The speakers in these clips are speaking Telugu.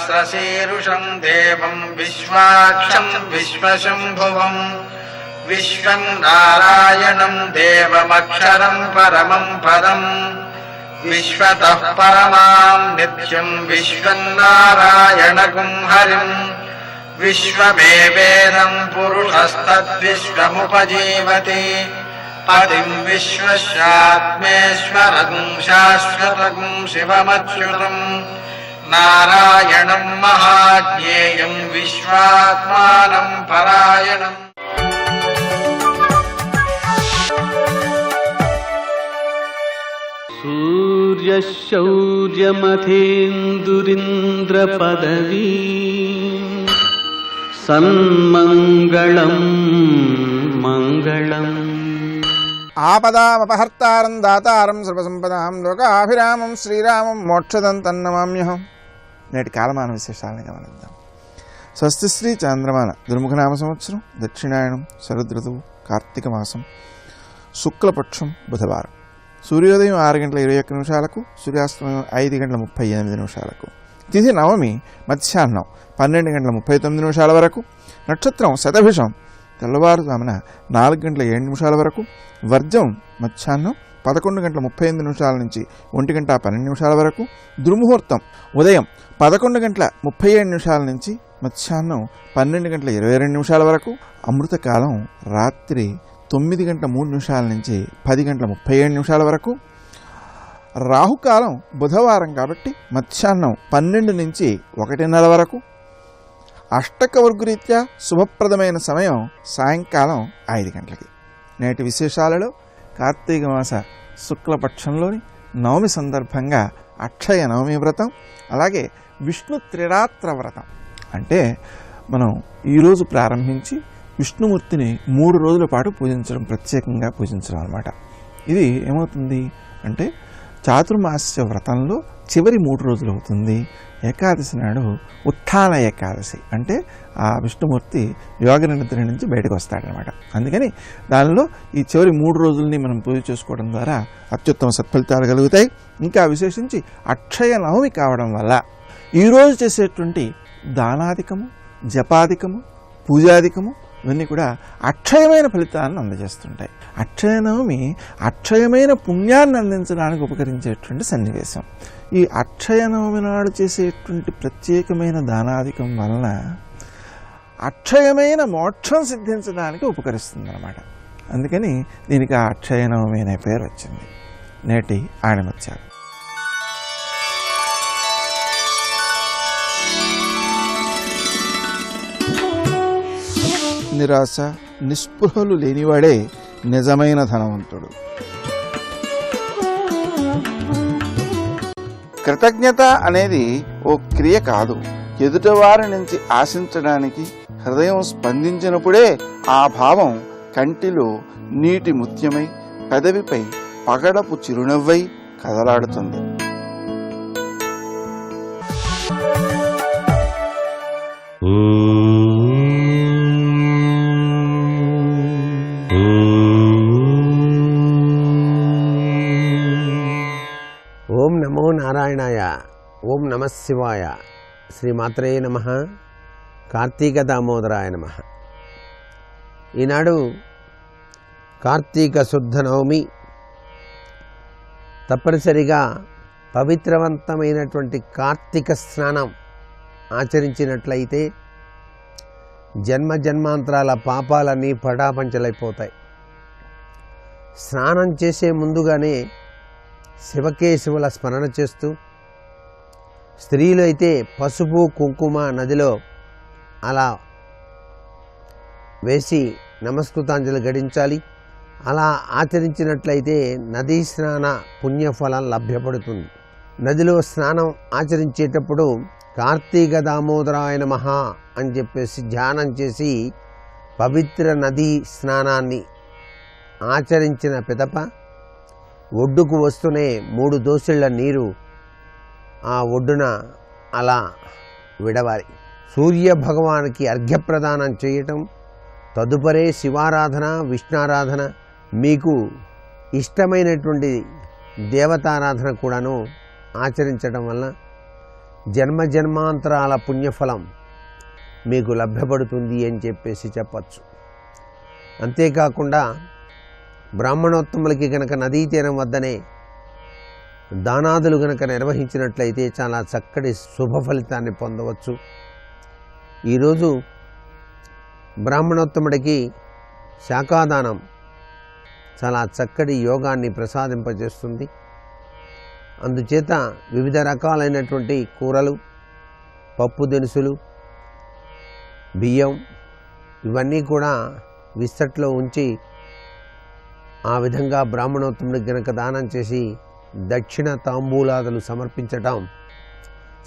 सहस्रशीर्षं देवं विश्वाक्षं विश्वशम्भुवं विश्वं नारायणं देवमक्षरं परमं पदम् विश्वतः परमां नित्यं विश्वन्नारायणगुं हरिम् विश्वमेवेदं पुरुषस्तद्विश्वमुपजीवति पतिं विश्वस्यात्मेश्वरगुं शाश्वतगुं शिवमच्युतं नारायणं महाज्ञेयं विश्वात्मानं परायणम्। सूर्यशौर्यमथेन्दुरिन्द्रपदवी सन्मङ्गलं मङ्गलम्। आपदामपहर्तारं दातारं सर्वसंपदां लोकाभिरामं శ్రీరామం మోక్షదంతం నమామ్యహం. నేటి కాలమాన విశేషాలను గమనిద్దాం. స్వస్తి శ్రీ చాంద్రమాన దుర్ముఖనామ సంవత్సరం, దక్షిణాయనం, శరదృతువు, కార్తీక మాసం, శుక్లపక్షం, బుధవారం. సూర్యోదయం 6:21 సూర్యాస్తమయం 5:38 తిథి నవమి మధ్యాహ్నం 12:39 వరకు. నక్షత్రం శతభిషం తెల్లవారుజామున 4:07 వరకు. వర్జం మధ్యాహ్నం 11:35 నుంచి 1:12 వరకు. దుర్ముహూర్తం ఉదయం 11:37 నుంచి మధ్యాహ్నం 12:22 వరకు. అమృతకాలం రాత్రి 9:03 నుంచి 10:37 వరకు. రాహుకాలం బుధవారం కాబట్టి మధ్యాహ్నం 12 నుంచి 1:30 వరకు. అష్టకవర్గురీత్యా శుభప్రదమైన సమయం సాయంకాలం 5 గంటలకి. నేటి విశేషాలలో కార్తీక మాస శుక్లపక్షంలోని నవమి సందర్భంగా అక్షయ నవమి వ్రతం, అలాగే విష్ణు త్రిరాత్ర వ్రతం. అంటే మనం ఈరోజు ప్రారంభించి విష్ణుమూర్తిని 3 రోజుల పాటు పూజించడం, ప్రత్యేకంగా పూజించడం అన్నమాట. ఇది ఏమవుతుంది అంటే చాతుర్మాస్య వ్రతంలో చివరి 3 రోజులు అవుతుంది. ఏకాదశి నాడు ఉత్థాన ఏకాదశి, అంటే ఆ విష్ణుమూర్తి యోగ నిద్ర నుంచి బయటకు వస్తాడనమాట. అందుకని దానిలో ఈ చివరి 3 రోజుల్ని మనం పూజ చేసుకోవడం ద్వారా అత్యుత్తమ సత్ఫలితాలు కలుగుతాయి. ఇంకా విశేషించి అక్షయ నవమి కావడం వల్ల ఈరోజు చేసేటువంటి దానాధికము, జపాధికము, పూజాధికము ఇవన్నీ కూడా అక్షయమైన ఫలితాలను అందజేస్తుంటాయి. అక్షయ నవమి అక్షయమైన పుణ్యాన్ని అందించడానికి ఉపకరించేటువంటి సన్నివేశం. ఈ అక్షయ నవమి నాడు చేసేటువంటి ప్రత్యేకమైన దానాధికం వలన అక్షయమైన మోక్షం సిద్ధించడానికి ఉపకరిస్తుంది అన్నమాట. అందుకని దీనికి ఆ అక్షయ నవమి అనే పేరు వచ్చింది. నేటి ఆణిముత్యాలు. నిరాశ నిస్పృహలు లేనివాడే నిజమైన ధనవంతుడు. కృతజ్ఞత అనేది ఓ క్రియ కాదు, ఎదుటివారి నుంచి ఆశించడానికి హృదయం స్పందించినప్పుడే ఆ భావం కంటిలో నీటి ముత్యమై, పెదవిపై పగడపు చిరునవ్వై కదలాడుతుంది. ఓం నమో నారాయణాయ. ఓం నమ శివాయ. శ్రీమాత్రే నమః. కార్తీక దామోదరాయ నమః. ఈనాడు కార్తీక శుద్ధ నవమి. తప్పనిసరిగా పవిత్రవంతమైనటువంటి కార్తీక స్నానం ఆచరించినట్లయితే జన్మ జన్మాంతరాల పాపాలన్నీ పటాపంచలైపోతాయి. స్నానం చేసే ముందుగానే శివకేశవుల స్మరణ చేస్తూ, స్త్రీలు అయితే పసుపు కుంకుమ నదిలో అలా వేసి నమస్కృతాంజలి గడించాలి. అలా ఆచరించినట్లయితే నదీ స్నాన పుణ్యఫలం లభ్యపడుతుంది. నదిలో స్నానం ఆచరించేటప్పుడు కార్తీక దామోదరాయ నమః అని చెప్పేసి ధ్యానం చేసి పవిత్ర నదీ స్నానాన్ని ఆచరించిన పిదప ఒడ్డుకు వస్తూనే 3 దోసెళ్ల నీరు ఆ ఒడ్డున అలా విడవాలి. సూర్య భగవానికి అర్ఘ్యప్రదానం చేయటం, తదుపరే శివారాధన, విష్ణారాధన, మీకు ఇష్టమైనటువంటి దేవతారాధన కూడాను ఆచరించడం వల్ల జన్మజన్మాంతరాల పుణ్యఫలం మీకు లభ్యపడుతుంది అని చెప్పచ్చు. అంతేకాకుండా బ్రాహ్మణోత్తములకి కనుక నదీ తీరం వద్దనే దానాదులు కనుక నిర్వహించినట్లయితే చాలా చక్కటి శుభ ఫలితాన్ని పొందవచ్చు. ఈరోజు బ్రాహ్మణోత్తముడికి శాఖాదానం చాలా చక్కటి యోగాన్ని ప్రసాదింపజేస్తుంది. అందుచేత వివిధ రకాలైనటువంటి కూరలు, పప్పు దినుసులు, బియ్యం ఇవన్నీ కూడా విస్తట్లో ఉంచి ఆ విధంగా బ్రాహ్మణోత్తముడికి గనక దానం చేసి దక్షిణ తాంబూలాదులు సమర్పించటం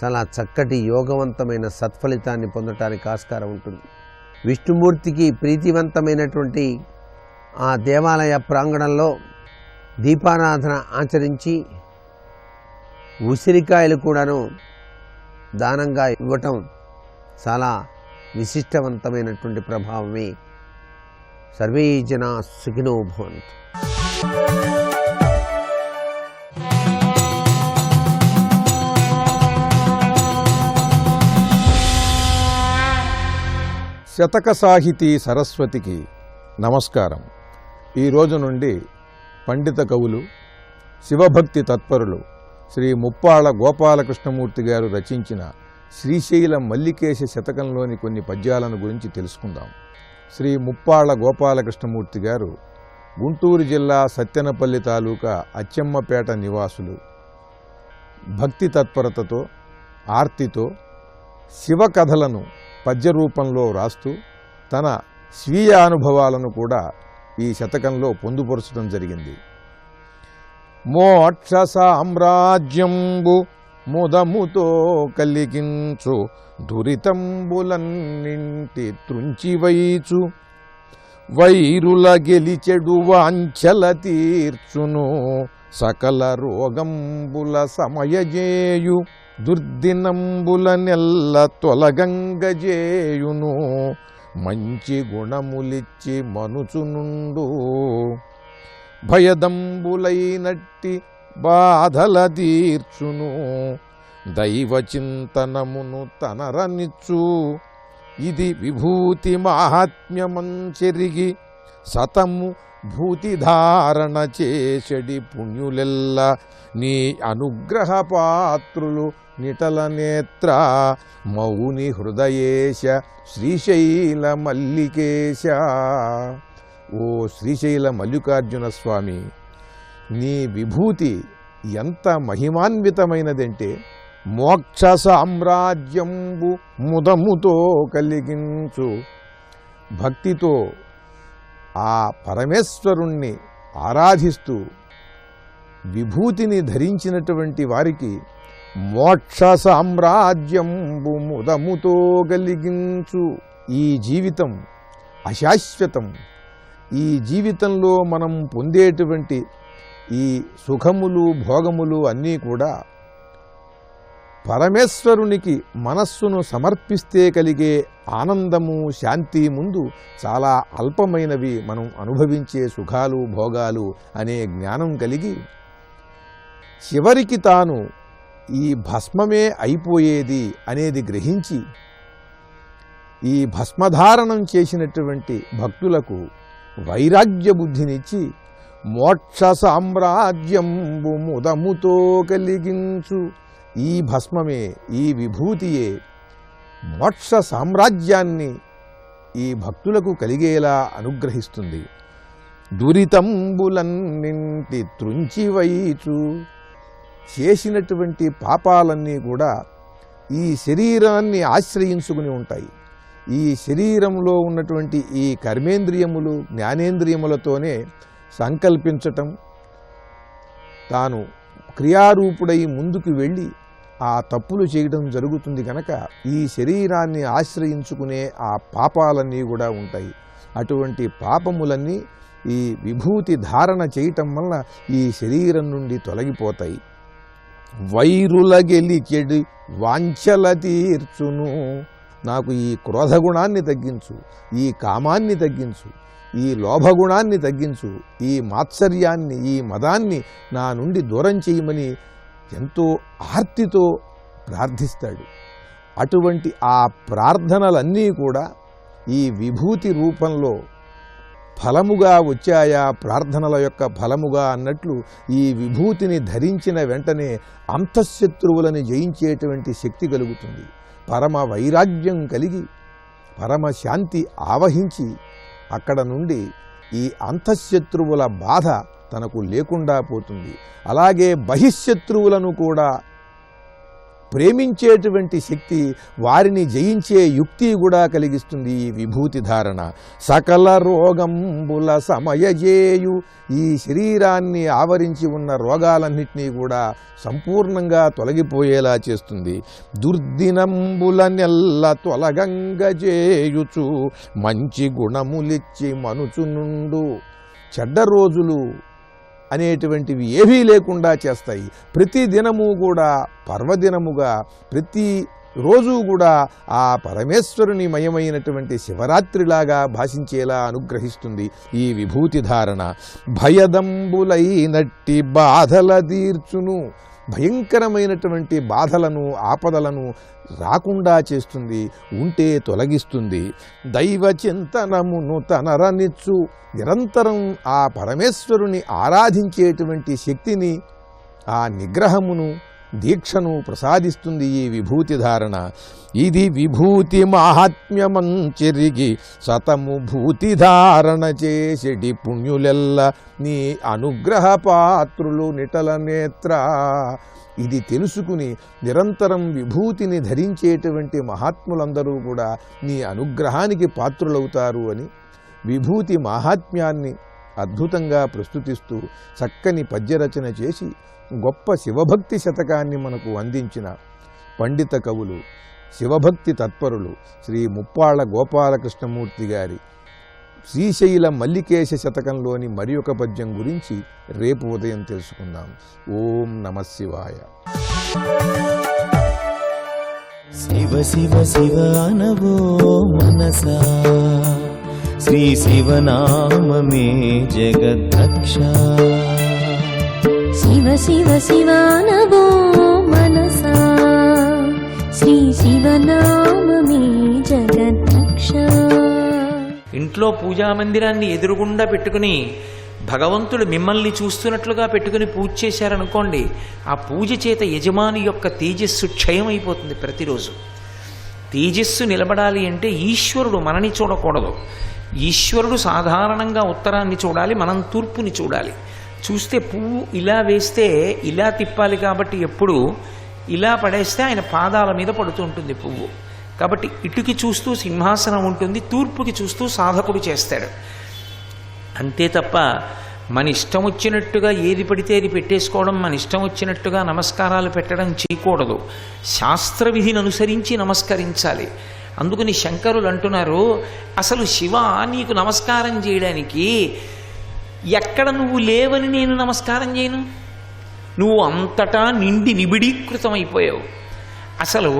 చాలా చక్కటి యోగవంతమైన సత్ఫలితాన్ని పొందటానికి ఆస్కారం ఉంటుంది. విష్ణుమూర్తికి ప్రీతివంతమైనటువంటి ఆ దేవాలయ ప్రాంగణంలో దీపారాధన ఆచరించి ఉసిరికాయలు కూడాను దానంగా ఇవ్వటం చాలా విశిష్టవంతమైనటువంటి ప్రభావమే. సర్వే జనా సుఖినో భవంతు. శతక సాహితీ సరస్వతికి నమస్కారం. ఈ రోజు నుండి పండిత కవులు, శివభక్తి తత్పరులు శ్రీ ముప్పాళ్ళ గోపాలకృష్ణమూర్తి గారు రచించిన శ్రీశైల మల్లికేశ శతకంలోని కొన్ని పద్యాలను గురించి తెలుసుకుందాం. శ్రీ ముప్పాళ్ళ గోపాలకృష్ణమూర్తి గారు గుంటూరు జిల్లా సత్తెనపల్లి తాలూకా అచ్చమ్మపేట నివాసులు. భక్తి తత్పరతతో, ఆర్తితో శివకథలను పద్యరూపంలో రాస్తూ తన స్వీయ అనుభవాలను కూడా ఈ శతకంలో పొందుపరచడం జరిగింది. మోక్ష సామ్రాజ్యంబు ముదముతో కలిగించు దురితంబులన్నింటి త్రుంచివైచు వైరుల గెలిచెడు వాంఛల తీర్చును సకల రోగంబుల సమయజేయు దుర్దినంబుల నెల్ల తొలగంగజేయును మంచి గుణములిచ్చి మనుచునుండు భయదంబులైనట్టి బాధల తీర్చును దైవ చింతనమును తనరనిచ్చు ఇది విభూతి మాహాత్మ్యమంచెరిగి సతము భూతి ధారణ చేసడి పుణ్యులెల్ల నీ అనుగ్రహ పాత్రులు నిటల నేత్ర మౌని హృదయేశ శ్రీశైల మల్లికేశ. ఓ శ్రీశైల మల్లికార్జున స్వామి, నీ విభూతి ఎంత మహిమాన్వితమైనదంటే మోక్ష సామ్రాజ్యంబు ముదముతో కలిగించు. భక్తితో ఆ పరమేశ్వరుణ్ణి ఆరాధిస్తూ విభూతిని ధరించినటువంటి వారికి మోక్ష సామ్రాజ్యంబు ముదముతో కలిగించు. ఈ జీవితం అశాశ్వతం. ఈ జీవితంలో మనం పొందేటువంటి ఈ సుఖములు, భోగములు అన్నీ కూడా పరమేశ్వరునికి మనస్సును సమర్పిస్తే కలిగే ఆనందము, శాంతి ముందు చాలా అల్పమైనవి. మనం అనుభవించే సుఖాలు, భోగాలు అనే జ్ఞానం కలిగి చివరికి తాను ఈ భస్మమే అయిపోయేది అనేది గ్రహించి ఈ భస్మధారణం చేసినటువంటి భక్తులకు వైరాగ్య బుద్ధినిచ్చి మోక్ష సామ్రాజ్యంబు ముదముతో కలిగించు. ఈ భస్మమే, ఈ విభూతియే మోక్ష సామ్రాజ్యాన్ని ఈ భక్తులకు కలిగేలా అనుగ్రహిస్తుంది. దురితంబులన్నింటి త్రుంచివైచు. చేసినటువంటి పాపాలన్నీ కూడా ఈ శరీరాన్ని ఆశ్రయించుకుని ఉంటాయి. ఈ శరీరంలో ఉన్నటువంటి ఈ కర్మేంద్రియములు, జ్ఞానేంద్రియములతోనే సంకల్పించటం, తాను క్రియారూపుడై ముందుకు వెళ్ళి ఆ తప్పులు చేయడం జరుగుతుంది కనుక ఈ శరీరాన్ని ఆశ్రయించుకునే ఆ పాపాలన్నీ కూడా ఉంటాయి. అటువంటి పాపములన్నీ ఈ విభూతి ధారణ చేయటం వల్ల ఈ శరీరం నుండి తొలగిపోతాయి. వైరుల గెలిచెడు వాంఛల తీర్చును. నాకు ఈ క్రోధగుణాన్ని తగ్గించు, ఈ కామాన్ని తగ్గించు, ఈ లోభగుణాన్ని తగ్గించు, ఈ మాత్సర్యాన్ని, ఈ మదాన్ని నా నుండి దూరం చేయమని ఎంతో ఆర్తితో ప్రార్థిస్తాడు. అటువంటి ఆ ప్రార్థనలన్నీ కూడా ఈ విభూతి రూపంలో ఫలముగా వచ్చాయా, ప్రార్థనల యొక్క ఫలముగా అన్నట్లు ఈ విభూతిని ధరించిన వెంటనే అంతఃశత్రువులను జయించేటువంటి శక్తి కలుగుతుంది. పరమ వైరాగ్యం కలిగి పరమశాంతి ఆవహించి అక్కడ నుండి ఈ అంతఃశత్రువుల బాధ తనకు లేకుండా పోతుంది. అలాగే బహిశత్రువులను కూడా ప్రేమించేటువంటి శక్తి, వారిని జయించే యుక్తి కూడా కలిగిస్తుంది ఈ విభూతి ధారణ. సకల రోగంబుల సమయజేయు, ఈ శరీరాన్ని ఆవరించి ఉన్న రోగాలన్నింటినీ కూడా సంపూర్ణంగా తొలగిపోయేలా చేస్తుంది. దుర్దినంబుల నెల్ల తొలగంగజేయుచు, మంచి గుణములిచ్చి మనుచునుండు. చెడ్డ రోజులు అనేటువంటివి ఏవీ లేకుండా చేస్తాయి. ప్రతి దినము కూడా పర్వదినముగా, ప్రతి రోజు కూడా ఆ పరమేశ్వరుని మయమైనటువంటి శివరాత్రిలాగా భాషించేలా అనుగ్రహిస్తుంది ఈ విభూతి ధారణ. భయదంబులైనట్టి బాధల తీర్చును, భయంకరమైనటువంటి బాధలను ఆపదలను రాకుండా చేస్తుంది, ఉంటే తొలగిస్తుంది. దైవ చింతనమును తనరనిచ్చు, నిరంతరం ఆ పరమేశ్వరుని ఆరాధించేటువంటి శక్తిని, ఆ నిగ్రహమును, దీక్షను ప్రసాదిస్తుంది ఈ విభూతి ధారణ. ఇది విభూతి మాహాత్మ్యమంచెరిగి సతము భూతి ధారణ చేసెడి పుణ్యులెల్ల నీ అనుగ్రహ పాత్రులు నిటల నేత్ర. ఇది తెలుసుకుని నిరంతరం విభూతిని ధరించేటువంటి మహాత్ములందరూ కూడా నీ అనుగ్రహానికి పాత్రులవుతారు అని విభూతి మాహాత్మ్యాన్ని అద్భుతంగా ప్రస్తుతిస్తూ చక్కని పద్యరచన చేసి గొప్ప శివభక్తి శతకాన్ని మనకు అందించిన పండిత కవులు, శివభక్తి తత్పరులు శ్రీ ముప్పాళ్ల గోపాలకృష్ణమూర్తి గారి శ్రీశైల మల్లికేశ శతకంలోని మరి ఒక పద్యం గురించి రేపు ఉదయం తెలుసుకుందాం. ఓం నమః శివాయ. శివ శివ శివ అనవో మనసా, శ్రీ శివనామమే జగద్రక్ష. శివ శివ శివ అనవో మనసా, శ్రీ శివనామమే జగద్రక్ష. ఇంట్లో పూజా మందిరాన్ని ఎదురుగుండా పెట్టుకుని భగవంతుడు మిమ్మల్ని చూస్తున్నట్లుగా పెట్టుకుని పూజ చేశారనుకోండి, ఆ పూజ చేత యజమాని యొక్క తేజస్సు క్షయమైపోతుంది. ప్రతిరోజు తేజస్సు నిలబడాలి అంటే ఈశ్వరుడు మనని చూడకూడదు. ఈశ్వరుడు సాధారణంగా ఉత్తరాన్ని చూడాలి, మనం తూర్పుని చూడాలి. చూస్తే పువ్వు ఇలా వేస్తే ఇలా తిప్పాలి, కాబట్టి ఎప్పుడు ఇలా పడేస్తే ఆయన పాదాల మీద పడుతుంటుంది పువ్వు. కాబట్టి ఇటుకి చూస్తూ సింహాసనం ఉంటుంది, తూర్పుకి చూస్తూ సాధకుడు చేస్తాడు. అంతే తప్ప మన ఇష్టం వచ్చినట్టుగా ఏది పడితే అది పెట్టేసుకోవడం, మన ఇష్టం వచ్చినట్టుగా నమస్కారాలు పెట్టడం చేయకూడదు. శాస్త్రవిధిని అనుసరించి నమస్కరించాలి. అందుకని శంకరులు అంటున్నారు, అసలు శివ నీకు నమస్కారం చేయడానికి ఎక్కడ నువ్వు లేవని నేను నమస్కారం చేయను? నువ్వు అంతటా నిండి నిబిడీకృతమైపోయావు. అసలు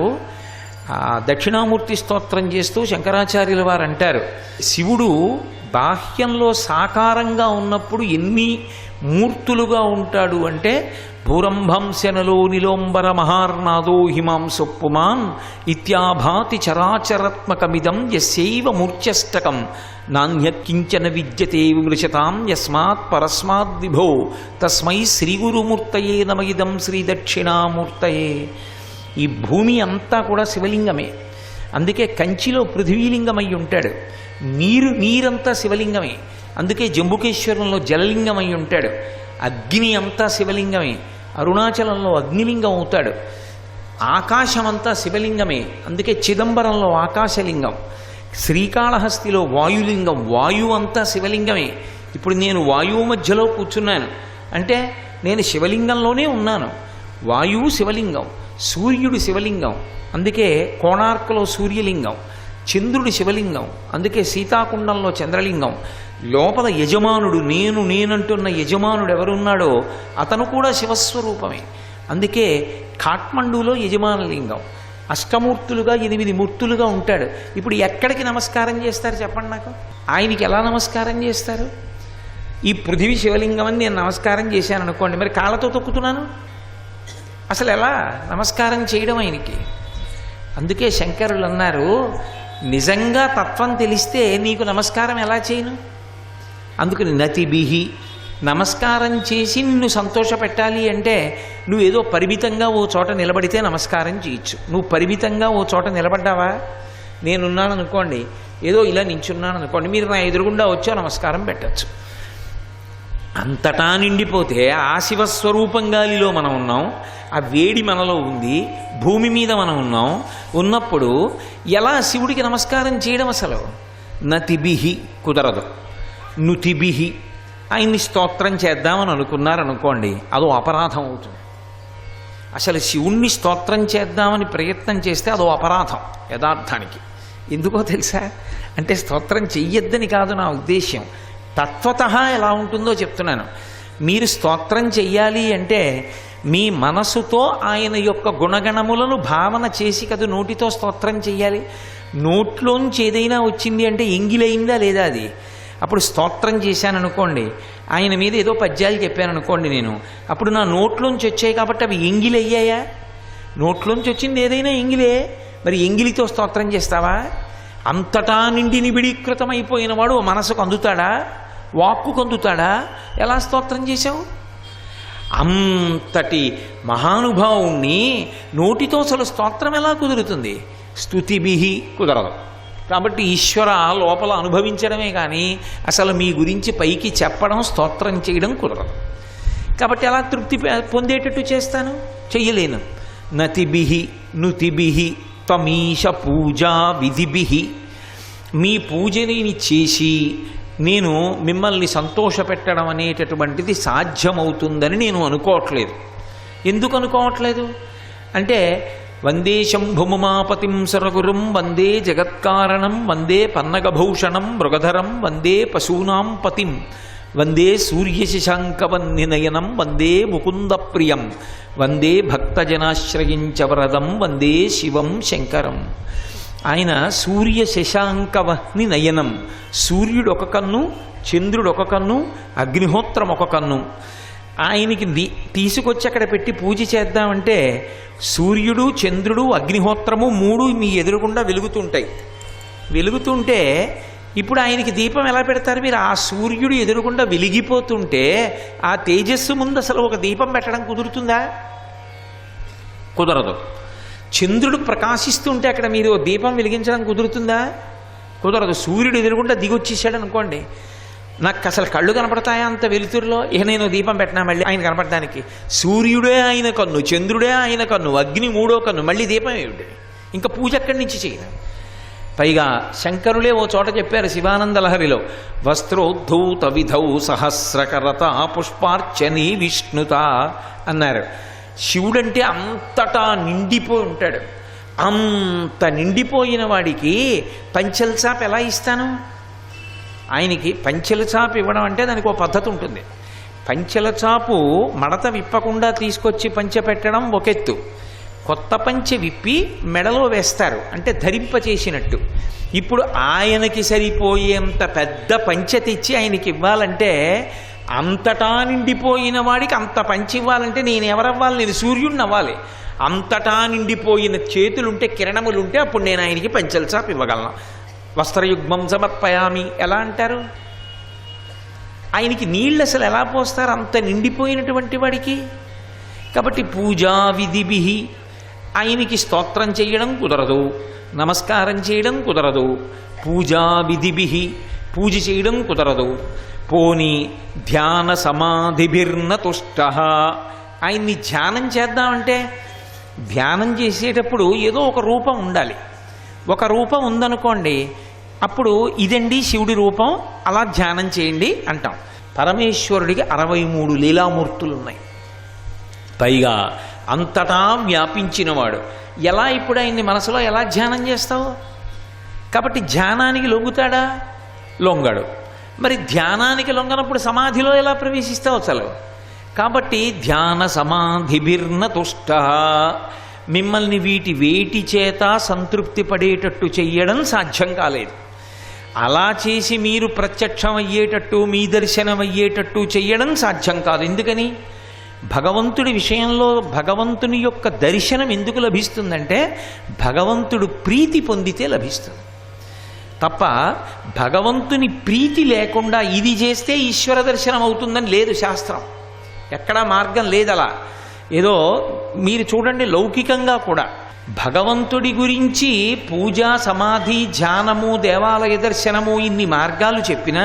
దక్షిణామూర్తి స్తోత్రం చేస్తూ శంకరాచార్యుల వారు అంటారు, శివుడు బాహ్యంలో సాకారంగా ఉన్నప్పుడు ఎన్ని మూర్తులుగా ఉంటాడు అంటే, భూరంభంశనలో నిలోంబర మహార్నాదో హిమాంసొప్పుమాన్ ఇత్యాభాతి చరాచరాత్మకమిదం యస్యైవ మూర్ఛష్టకం నాణ్యకించన విద్యతే విమృశతాం యస్మాత్ పరస్మాద్ విభో తస్మై శ్రీగురుమూర్తయే నమయిదం శ్రీ దక్షిణామూర్తయే. ఈ భూమి అంతా కూడా శివలింగమే. అందుకే కంచిలో పృథ్వీలింగమై ఉంటాడు. నీరంతా శివలింగమే. అందుకే జంబుకేశ్వరంలో జలలింగమై ఉంటాడు. అగ్ని అంతా శివలింగమే. అరుణాచలంలో అగ్నిలింగం అవుతాడు. ఆకాశమంతా శివలింగమే. అందుకే చిదంబరంలో ఆకాశలింగం. శ్రీకాళహస్తిలో వాయులింగం, వాయువు అంతా శివలింగమే. ఇప్పుడు నేను వాయువు మధ్యలో కూర్చున్నాను అంటే నేను శివలింగంలోనే ఉన్నాను. వాయువు శివలింగం, సూర్యుడు శివలింగం, అందుకే కోణార్కలో సూర్యలింగం. చంద్రుడి శివలింగం, అందుకే సీతాకుండంలో చంద్రలింగం. లోపల యజమానుడు, నేనంటున్న యజమానుడు ఎవరున్నాడో అతను కూడా శివస్వరూపమే. అందుకే కాఠ్మండూలో యజమానలింగం. అష్టమూర్తులుగా 8 మూర్తులుగా ఉంటాడు. ఇప్పుడు ఎక్కడికి నమస్కారం చేస్తారు చెప్పండి నాకు? ఆయనకి ఎలా నమస్కారం చేస్తారు? ఈ పృథివీ శివలింగం అని నేను నమస్కారం చేశాను అనుకోండి, మరి కాళ్ళతో తొక్కుతున్నాను. అసలు ఎలా నమస్కారం చేయడం ఆయనకి? అందుకే శంకరులు అన్నారు, నిజంగా తత్వం తెలిస్తే నీకు నమస్కారం ఎలా చేయను? అందుకని నతిభిహి, నమస్కారం చేసి నిన్ను సంతోషపెట్టాలి అంటే నువ్వు ఏదో పరిమితంగా ఓ చోట నిలబడితే నమస్కారం చేయొచ్చు. నువ్వు పరిమితంగా ఓ చోట నిలబడ్డావా? నేనున్నాను అనుకోండి, ఏదో ఇలా నించున్నాను అనుకోండి, మీరు నా ఎదురుగుండా వచ్చో నమస్కారం పెట్టచ్చు. అంతటా నిండిపోతే ఆ శివస్వరూపం గాలిలో మనం ఉన్నాం, ఆ వేడి మనలో ఉంది, భూమి మీద మనం ఉన్నాం. ఉన్నప్పుడు ఎలా శివుడికి నమస్కారం చేయడం? అసలు నతిభిహి కుదరదు. నుతిభిహి, ఆయన్ని స్తోత్రం చేద్దామని అనుకున్నారనుకోండి, అదో అపరాధం అవుతుంది. అసలు శివుణ్ణి స్తోత్రం చేద్దామని ప్రయత్నం చేస్తే అదో అపరాధం యథార్థానికి. ఎందుకో తెలుసా? అంటే స్తోత్రం చెయ్యొద్దని కాదు నా ఉద్దేశ్యం, తత్వతః ఎలా ఉంటుందో చెప్తున్నాను. మీరు స్తోత్రం చెయ్యాలి అంటే మీ మనసుతో ఆయన యొక్క గుణగణములను భావన చేసి కదా నోటితో స్తోత్రం చెయ్యాలి. నోట్లోంచి ఏదైనా వచ్చింది అంటే ఎంగిలైందా లేదా అది. అప్పుడు స్తోత్రం చేశాను అనుకోండి, ఆయన మీద ఏదో పద్యాలు చెప్పాను అనుకోండి నేను, అప్పుడు నా నోట్లోంచి వచ్చాయి కాబట్టి అవి ఎంగిలయ్యాయా? నోట్లోంచి వచ్చింది ఏదైనా ఎంగిలే. మరి ఎంగిలితో స్తోత్రం చేస్తావా? అంతటా నిండి నిబిడీకృతమైపోయిన వాడు మనసుకు అందుతాడా? వాక్కుకు అందుతాడా? ఎలా స్తోత్రం చేశావు? అంతటి మహానుభావుణ్ణి నోటితో అసలు స్తోత్రం ఎలా కుదురుతుంది? స్తుతిభిహి కుదరదు. కాబట్టి ఈశ్వర లోపల అనుభవించడమే కానీ అసలు మీ గురించి పైకి చెప్పడం, స్తోత్రం చేయడం కుదరదు. కాబట్టి ఎలా తృప్తి పొందేటట్టు చేస్తాను? చెయ్యలేను. నతిభిహి నుతిభిహి త్వమీశ పూజా విధిభిహి, మీ పూజని చేసి నేను మిమ్మల్ని సంతోషపెట్టడం అనేటటువంటిది సాధ్యమవుతుందని నేను అనుకోవట్లేదు. ఎందుకు అనుకోవట్లేదు అంటే, వందే శంభుముమాపతిం సురగురుం వందే జగత్కారణం వందే పన్నగభూషణం మృగధరం వందే పశూనాం పతిం వందే సూర్యశశాంకవన్నినయనం వందే ముకుందప్రియం వందే భక్తజనాశ్రయించ వరదం వందే శివం శంకరం. ఆయన సూర్య శశాంకవహ్ని నయనం, సూర్యుడు ఒక కన్ను, చంద్రుడు ఒక కన్ను, అగ్నిహోత్రం ఒక కన్ను. ఆయనకి తీసుకొచ్చి అక్కడ పెట్టి పూజ చేద్దామంటే సూర్యుడు, చంద్రుడు, అగ్నిహోత్రము మూడు మీ ఎదురుగుండా వెలుగుతుంటాయి. వెలుగుతుంటే ఇప్పుడు ఆయనకి దీపం ఎలా పెడతారు మీరు? ఆ సూర్యుడు ఎదురుగుండా వెలిగిపోతుంటే ఆ తేజస్సు ముందు అసలు ఒక దీపం పెట్టడం కుదురుతుందా? కుదరదు. చంద్రుడు ప్రకాశిస్తుంటే అక్కడ మీరు దీపం వెలిగించడం కుదురుతుందా? కుదరదు. సూర్యుడు ఎదురుగుండా దిగొచ్చేసాడు అనుకోండి, నాకు అసలు కళ్ళు కనపడతాయా అంత వెలుతురులో? ఇక నేను దీపం పెట్టినా మళ్ళీ ఆయన కనపడడానికి? సూర్యుడే ఆయన కన్ను, చంద్రుడే ఆయన కన్ను, అగ్ని మూడో కన్ను, మళ్ళీ దీపం ఏమిటి? ఇంకా పూజ ఎక్కడి నుంచి చేయను? పైగా శంకరులే ఓ చోట చెప్పారు శివానంద లహరిలో, వస్త్రోద్ధూత విధౌ సహస్రకరత పుష్పార్చని విష్ణుత అన్నారు. శివుడంటే అంతటా నిండిపోయి ఉంటాడు. అంత నిండిపోయిన వాడికి పంచెల చాప ఎలా ఇస్తాను? ఆయనకి పంచెల చాపు ఇవ్వడం అంటే దానికి ఒక పద్ధతి ఉంటుంది. పంచెల చాపు మడత విప్పకుండా తీసుకొచ్చి పంచె పెట్టడం ఒకెత్తు, కొత్త పంచె విప్పి మెడలో వేస్తారు అంటే ధరింపచేసినట్టు. ఇప్పుడు ఆయనకి సరిపోయేంత పెద్ద పంచె తెచ్చి ఆయనకి ఇవ్వాలంటే, అంతటా నిండిపోయిన వాడికి అంత పంచి ఇవ్వాలంటే నేను ఎవరవ్వాలి? నేను సూర్యుడిని అవ్వాలి. అంతటా నిండిపోయిన చేతులుంటే, కిరణములుంటే అప్పుడు నేను ఆయనకి పంచెల చాపు ఇవ్వగలను. వస్త్రయుగ్మం సమర్పయామి ఎలా అంటారు? ఆయనకి నీళ్ళు అసలు ఎలా పోస్తారు అంత నిండిపోయినటువంటి వాడికి? కాబట్టి పూజా విధిభిహి, ఆయనకి స్తోత్రం చేయడం కుదరదు, నమస్కారం చేయడం కుదరదు. పూజా విధిభిహి, పూజ చేయడం కుదరదు. పోని ధ్యాన సమాధిభిర్న తుష్ట, ఆయన్ని ధ్యానం చేద్దామంటే ధ్యానం చేసేటప్పుడు ఏదో ఒక రూపం ఉండాలి. ఒక రూపం ఉందనుకోండి, అప్పుడు ఇదండి శివుడి రూపం, అలా ధ్యానం చేయండి అంటాం. పరమేశ్వరుడికి 63 లీలామూర్తులు ఉన్నాయి. పైగా అంతటా వ్యాపించినవాడు. ఎలా ఇప్పుడు ఆయన్ని మనసులో ఎలా ధ్యానం చేస్తావు? కాబట్టి ధ్యానానికి లొంగుతాడా? లొంగడు. మరి ధ్యానానికి లొంగనప్పుడు సమాధిలో ఎలా ప్రవేశిస్తావు అసలు? కాబట్టి ధ్యాన సమాధిభిర్న తుష్ట, మిమ్మల్ని వేటి చేత సంతృప్తి పడేటట్టు చెయ్యడం సాధ్యం కాలేదు. అలా చేసి మీరు ప్రత్యక్షం అయ్యేటట్టు, మీ దర్శనం అయ్యేటట్టు చెయ్యడం సాధ్యం కాదు. ఎందుకని? భగవంతుడి విషయంలో భగవంతుని యొక్క దర్శనం ఎందుకు లభిస్తుందంటే భగవంతుడు ప్రీతి పొందితే లభిస్తుంది తప్ప భగవంతుని ప్రీతి లేకుండా ఇది చేస్తే ఈశ్వర దర్శనం అవుతుందని లేదు శాస్త్రం. ఎక్కడా మార్గం లేదలా. ఏదో మీరు చూడండి, లౌకికంగా కూడా భగవంతుడి గురించి పూజ, సమాధి, ధ్యానము, దేవాలయ దర్శనము ఇన్ని మార్గాలు చెప్పినా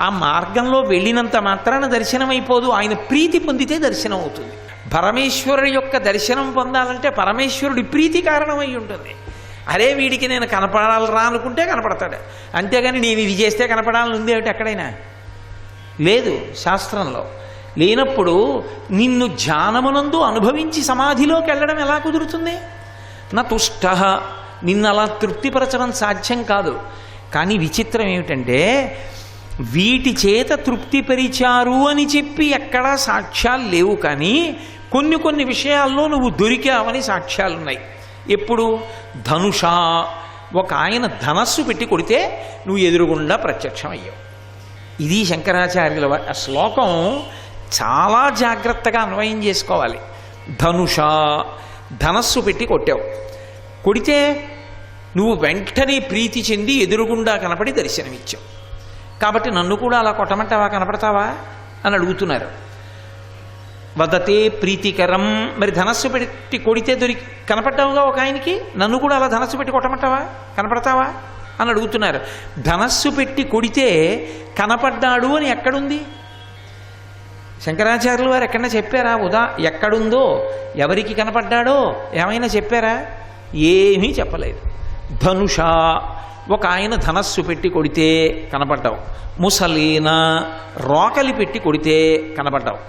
ఆ మార్గంలో వెళ్ళినంత మాత్రాన దర్శనం అయిపోదు. ఆయన ప్రీతి పొందితే దర్శనం అవుతుంది. పరమేశ్వరుడి యొక్క దర్శనం పొందాలంటే పరమేశ్వరుడి ప్రీతి కారణమై ఉంటుంది. అరే వీడికి నేను కనపడాలరా అనుకుంటే కనపడతాడు, అంతేగాని నేను ఇది చేస్తే కనపడాలని ఉంది ఏమిటి ఎక్కడైనా లేదు శాస్త్రంలో. లేనప్పుడు నిన్ను ధ్యానమునందు అనుభవించి సమాధిలోకి వెళ్ళడం ఎలా కుదురుతుంది? నా తుష్ట, నిన్ను అలా తృప్తిపరచడం సాధ్యం కాదు. కానీ విచిత్రం ఏమిటంటే వీటి చేత తృప్తిపరిచారు అని చెప్పి ఎక్కడా సాక్ష్యాలు లేవు. కానీ కొన్ని కొన్ని విషయాల్లో నువ్వు దొరికావని సాక్ష్యాలున్నాయి. ఎప్పుడు? ధనుష, ఒక ఆయన ధనస్సు పెట్టి కొడితే నువ్వు ఎదురుగుండా ప్రత్యక్షం అయ్యావు. ఇది శంకరాచార్యుల ఆ శ్లోకం చాలా జాగ్రత్తగా అన్వయం చేసుకోవాలి. ధనుష, ధనస్సు పెట్టి కొట్టావు, కొడితే నువ్వు వెంటనే ప్రీతి చెంది ఎదురుగుండా కనపడి దర్శనమిచ్చావు. కాబట్టి నన్ను కూడా అలా కొట్టమంటావా, కనపడతావా అని అడుగుతున్నారు. వదతే ప్రీతికరం, మరి ధనస్సు పెట్టి కొడితే కనపడ్డావుగా ఒక ఆయనకి, నన్ను కూడా అలా ధనస్సు పెట్టి కొట్టమంటావా, కనపడతావా అని అడుగుతున్నారు. ధనస్సు పెట్టి కొడితే కనపడ్డాడు అని ఎక్కడుంది? శంకరాచార్యులు వారు ఎక్కడన్నా చెప్పారా? ఎక్కడుందో, ఎవరికి కనపడ్డాడో ఏమైనా చెప్పారా? ఏమీ చెప్పలేదు. ధనుష, ఒక ఆయన ధనస్సు పెట్టి కొడితే కనపడ్డావు. ముసలీన, రోకలి పెట్టి కొడితే కనపడ్డావు.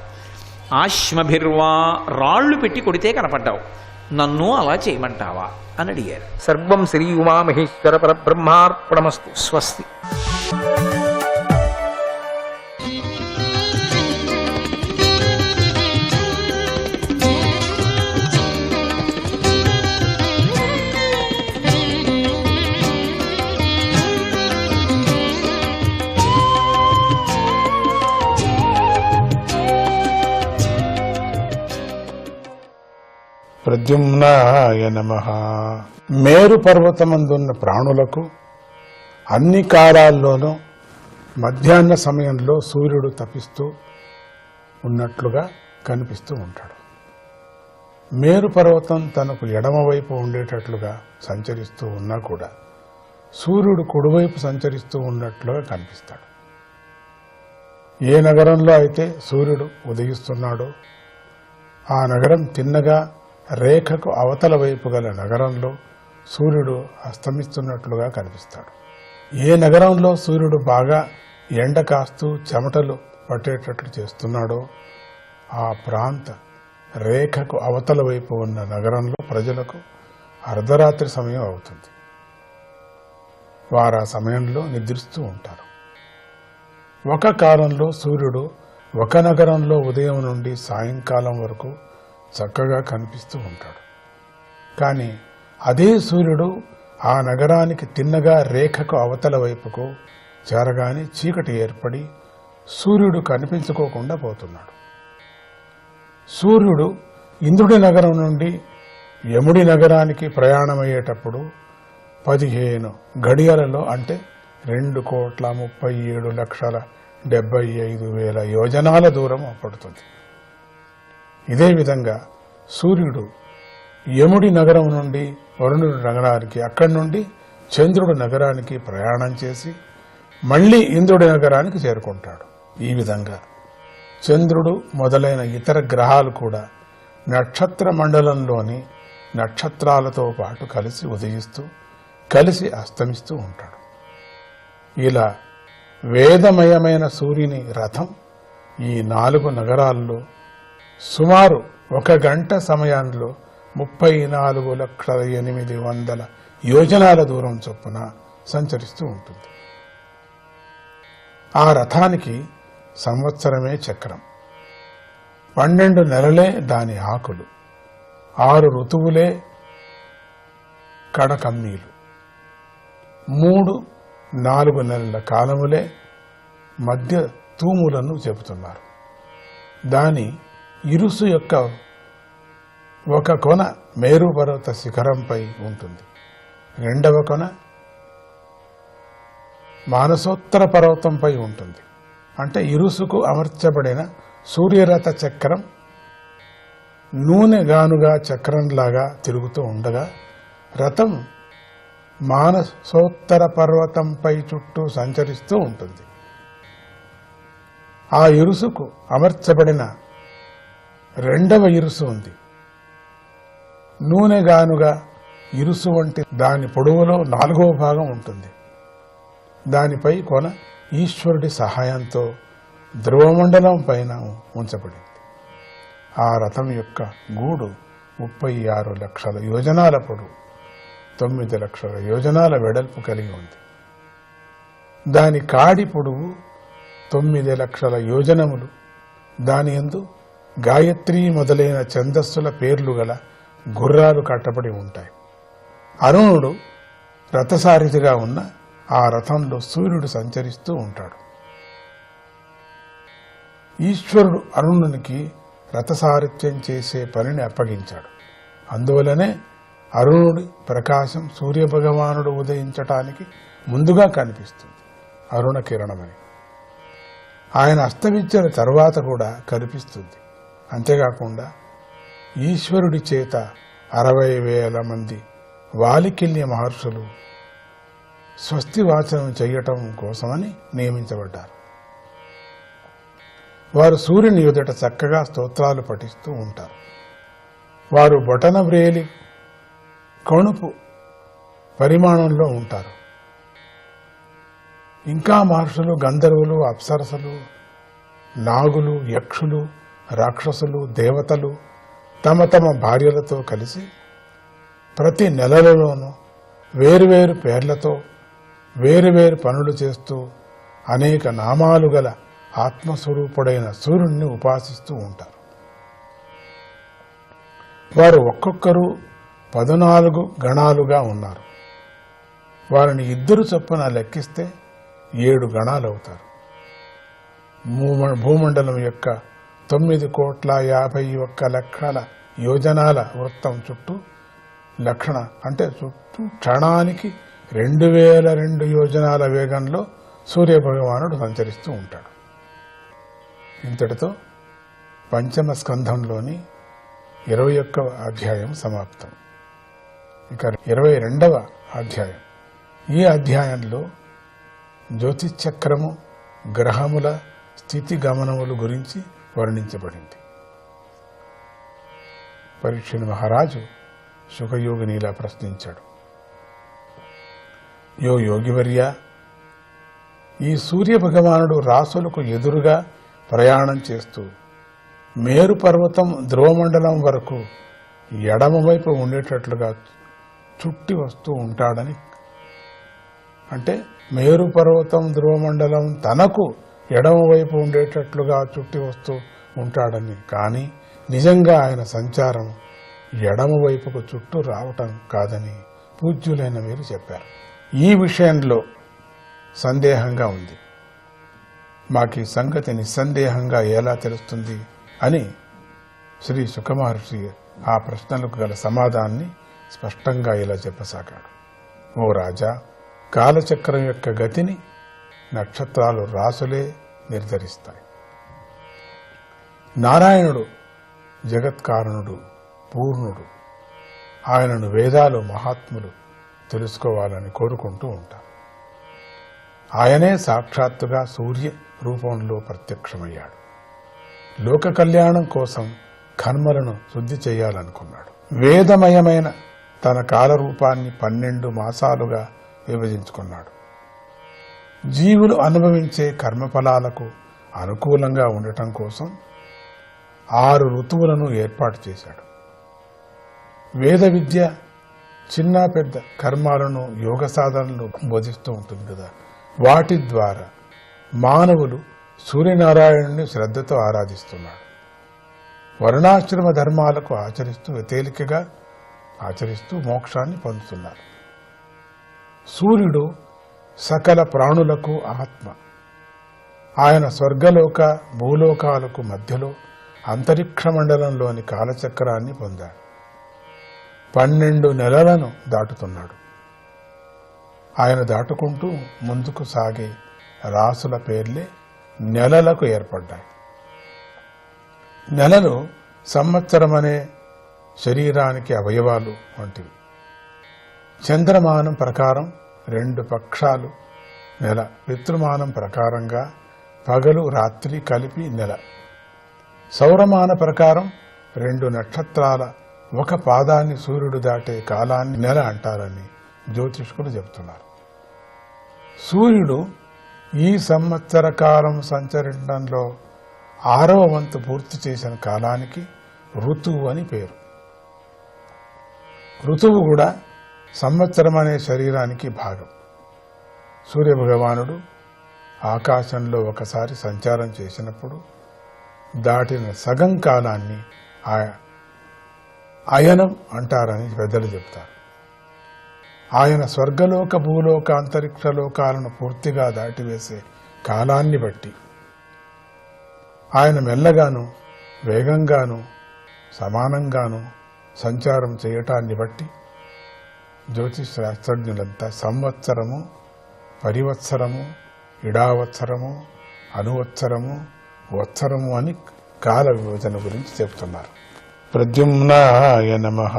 ఆశ్మభిర్వా, రాళ్ళు పెట్టి కొడితే కనపడ్డావు. నన్ను అలా చేయమంటావా అని అడిగారు. సర్వం శ్రీ ఉమామహేశ్వర పరబ్రహ్మార్పణమస్తు. స్వస్తి. ప్రద్యుమ్నాయ నమః. మేరు పర్వతమందున్న ప్రాణులకు అన్ని కాలాల్లోనూ మధ్యాహ్న సమయంలో సూర్యుడు తపిస్తూ ఉన్నట్లుగా కనిపిస్తూ ఉంటాడు. మేరు పర్వతం తనకు ఎడమవైపు ఉండేటట్లుగా సంచరిస్తూ ఉన్నా కూడా సూర్యుడు కుడివైపు సంచరిస్తూ ఉన్నట్లుగా కనిపిస్తాడు. ఏ నగరంలో అయితే సూర్యుడు ఉదయిస్తున్నాడో ఆ నగరం తిన్నగా రేఖకు అవతల వైపు గల నగరంలో సూర్యుడు అస్తమిస్తున్నట్లుగా కనిపిస్తాడు. ఏ నగరంలో సూర్యుడు బాగా ఎండ కాస్తూ చెమటలు పట్టేటట్లు చేస్తున్నాడో ఆ ప్రాంత రేఖకు అవతల వైపు ఉన్న నగరంలో ప్రజలకు అర్ధరాత్రి సమయం అవుతుంది. వారు ఆ సమయంలో నిద్రిస్తూ ఉంటారు. ఒక కాలంలో సూర్యుడు ఒక నగరంలో ఉదయం నుండి సాయంకాలం వరకు చక్కగా కనిపిస్తూ ఉంటాడు. కానీ అదే సూర్యుడు ఆ నగరానికి తిన్నగా రేఖకు అవతల వైపుకు చేరగానే చీకటి ఏర్పడి సూర్యుడు కనిపించుకోకుండా పోతున్నాడు. సూర్యుడు ఇంద్రుడి నగరం నుండి యముడి నగరానికి ప్రయాణమయ్యేటప్పుడు 15 గడియలలో, అంటే 2,37,75,000 యోజనాల దూరం పడుతుంది. ఇదే విధంగా సూర్యుడు యముడి నగరం నుండి వరుణుడి నగరానికి, అక్కడి నుండి చంద్రుడి నగరానికి ప్రయాణం చేసి మళ్లీ ఇంద్రుడి నగరానికి చేరుకుంటాడు. ఈ విధంగా చంద్రుడు మొదలైన ఇతర గ్రహాలు కూడా నక్షత్ర మండలంలోని నక్షత్రాలతో పాటు కలిసి ఉదయిస్తూ కలిసి అస్తమిస్తూ ఉంటాడు. ఇలా వేదమయమైన సూర్యుని రథం ఈ 4 నగరాల్లో సుమారు 1 గంట సమయంలో 34,08,000 యోజనాల దూరం చొప్పున సంచరిస్తూ ఉంటుంది. ఆ రథానికి సంవత్సరమే చక్రం, 12 నెలలే దాని ఆకులు, 6 ఋతువులే కడకమ్మీలు, 3-4 నెలల కాలములే మధ్య తూములను చెబుతున్నారు. దాని ఇరుసు యొక్క ఒక కొన మేరు పర్వత శిఖరంపై ఉంటుంది, రెండవ కొన మానసోత్తర పర్వతంపై ఉంటుంది. అంటే ఇరుసుకు అమర్చబడిన సూర్యరథ చక్రం నూనె గానుగా చక్రంలాగా తిరుగుతూ ఉండగా రథం మానసోత్తర పర్వతంపై చుట్టూ సంచరిస్తూ ఉంటుంది. ఆ ఇరుసుకు అమర్చబడిన రెండవ ఇరుసు ఉంది. నూనె గానుగా ఇరుసు వంటి దాని పొడవులో 4వ భాగం ఉంటుంది. దానిపై కొన ఈశ్వరుడి సహాయంతో ధ్రువమండలం పైన ఉంచబడింది. ఆ రథం యొక్క గూడు 36 లక్షల యోజనాల పొడవు, 9 లక్షల యోజనాల వెడల్పు కలిగి ఉంది. దాని కాడి పొడవు 9 లక్షల యోజనములు. దాని యందు గాయత్రి మొదలైన ఛందస్సుల పేర్లు గల గుర్రాలు కట్టబడి ఉంటాయి. అరుణుడు రథసారథిగా ఉన్న ఆ రథంలో సూర్యుడు సంచరిస్తూ ఉంటాడు. ఈశ్వరుడు అరుణునికి రథసారథ్యం చేసే పనిని అప్పగించాడు. అందువలనే అరుణుడి ప్రకాశం సూర్యభగవానుడు ఉదయించటానికి ముందుగా కనిపిస్తుంది, అరుణ కిరణమని. ఆయన అస్తమించిన తర్వాత కూడా కనిపిస్తుంది. అంతేకాకుండా ఈశ్వరుడి చేత 60,000 మంది వాలికిల్య మహర్షులు స్వస్తి వాచనం చేయటం కోసమని నియమించబడ్డారు. వారు సూర్యుని ఎదుట చక్కగా స్తోత్రాలు పఠిస్తూ ఉంటారు. వారు బొటన వ్రేలి కణుపు పరిమాణంలో ఉంటారు. ఇంకా మహర్షులు, గంధర్వులు, అప్సరసలు, నాగులు, యక్షులు, రాక్షసులు, దేవతలు తమ తమ భార్యలతో కలిసి ప్రతి నెలలలోనూ వేరువేరు పేర్లతో వేరువేరు పనులు చేస్తూ అనేక నామాలు గల ఆత్మస్వరూపుడైన సూర్యుడిని ఉపాసిస్తూ ఉంటారు. వారు ఒక్కొక్కరు 14 గణాలుగా ఉన్నారు. వారిని 2 చొప్పున లెక్కిస్తే 7 గణాలు అవుతారు. భూమండలం యొక్క 9,51,00,000 యోజనాల వృత్తం చుట్టూ లక్షణ అంటే చుట్టూ క్షణానికి 2002 యోజనాల వేగంలో సూర్యభగవానుడు సంచరిస్తూ ఉంటాడు. ఇంతటితో పంచమ స్కంధంలోని 21వ అధ్యాయం సమాప్తం. ఇక 22వ అధ్యాయం. ఈ అధ్యాయంలో జ్యోతిశ్చక్రము, గ్రహముల స్థితి గమనములు గురించి వర్ణించబడింది. పరీక్షణ్ మహారాజు శుకయోగిని ఇలా ప్రశ్నించాడు: యో యోగివర్య, ఈ సూర్య భగవానుడు రాసులకు ఎదురుగా ప్రయాణం చేస్తూ మేరు పర్వతం ధ్రువమండలం వరకు ఎడమవైపు ఉండేటట్లుగా చుట్టి వస్తూ ఉంటాడని, అంటే మేరు పర్వతం ధ్రువమండలం తనకు ఎడమవైపు ఉండేటట్లుగా చుట్టి వస్తూ ఉంటాడని, కానీ నిజంగా ఆయన సంచారం ఎడమవైపుకు చుట్టూ రావటం కాదని పూజ్యులైన మీరు చెప్పారు. ఈ విషయంలో సందేహంగా ఉంది. మాకు ఈ సంగతి నిస్సందేహంగా ఎలా తెలుస్తుంది అని శ్రీ శుకమహర్షి ఆ ప్రశ్నలకు గల సమాధానాన్ని స్పష్టంగా ఇలా చెప్పసాగాడు: ఓ రాజా, కాలచక్రం యొక్క గతిని నక్షత్రాలు, రాసులే నిర్ధరిస్తాయి. నారాయణుడు జగత్కారణుడు, పూర్ణుడు. ఆయనను వేదాలు, మహాత్ములు తెలుసుకోవాలని కోరుకుంటూ ఉంటారు. ఆయనే సాక్షాత్తుగా సూర్య రూపంలో ప్రత్యక్షమయ్యాడు. లోక కళ్యాణం కోసం కర్మలను శుద్ధి చేయాలనుకున్నాడు. వేదమయమైన తన కాలరూపాన్ని 12 మాసాలుగా విభజించుకున్నాడు. జీవులు అనుభవించే కర్మఫలాలకు అనుకూలంగా ఉండటం కోసం 6 ఋతువులను ఏర్పాటు చేశాడు. వేద విద్య చిన్న పెద్ద కర్మాలను, యోగ సాధనలను బోధిస్తూ ఉంటుంది కదా. వాటి ద్వారా మానవులు సూర్యనారాయణుని శ్రద్ధతో ఆరాధిస్తున్నాడు. వర్ణాశ్రమ ధర్మాలకు తేలికగా ఆచరిస్తూ మోక్షాన్ని పొందుతున్నారు. సూర్యుడు సకల ప్రాణులకు ఆత్మ. ఆయన స్వర్గలోక, భూలోకాలకు మధ్యలో అంతరిక్ష మండలంలోని కాలచక్రాన్ని పొందాడు. 12 నెలలను దాటుతున్నాడు. ఆయన దాటుకుంటూ ముందుకు సాగే రాసుల పేర్లే నెలలకు ఏర్పడ్డాయి. నెలలు సంవత్సరమనే శరీరానికి అవయవాలు వంటివి. చంద్రమానం ప్రకారం 2 పక్షాలు నెల, పితృమానం ప్రకారంగా పగలు రాత్రి కలిపి నెల, సౌరమాన ప్రకారం 2 నక్షత్రాల ఒక పాదాన్ని సూర్యుడు దాటే కాలాన్ని నెల అంటారని జ్యోతిష్కులు చెబుతున్నారు. సూర్యుడు ఈ సంవత్సర కాలం సంచరించడంలో 6వ వంతు పూర్తి చేసిన కాలానికి ఋతువు అని పేరు. ఋతువు కూడా సంవత్సరం అనే శరీరానికి భాగం. సూర్యభగవానుడు ఆకాశంలో ఒకసారి సంచారం చేసినప్పుడు దాటిన సగం కాలాన్ని అయనం అంటారని పెద్దలు చెప్తారు. ఆయన స్వర్గలోక భూలోక అంతరిక్ష లోకాలను పూర్తిగా దాటివేసే కాలాన్ని బట్టి, ఆయన మెల్లగాను వేగంగాను సమానంగాను సంచారం చేయటాన్ని బట్టి జ్యోతిష్ శాస్త్రజ్ఞులంతా సంవత్సరము, పరివత్సరము, ఇడావత్సరము, అనువత్సరము, వత్సరము అని కాల విభజన గురించి చెప్తున్నారు. ప్రద్యుమ్నాయ నమః.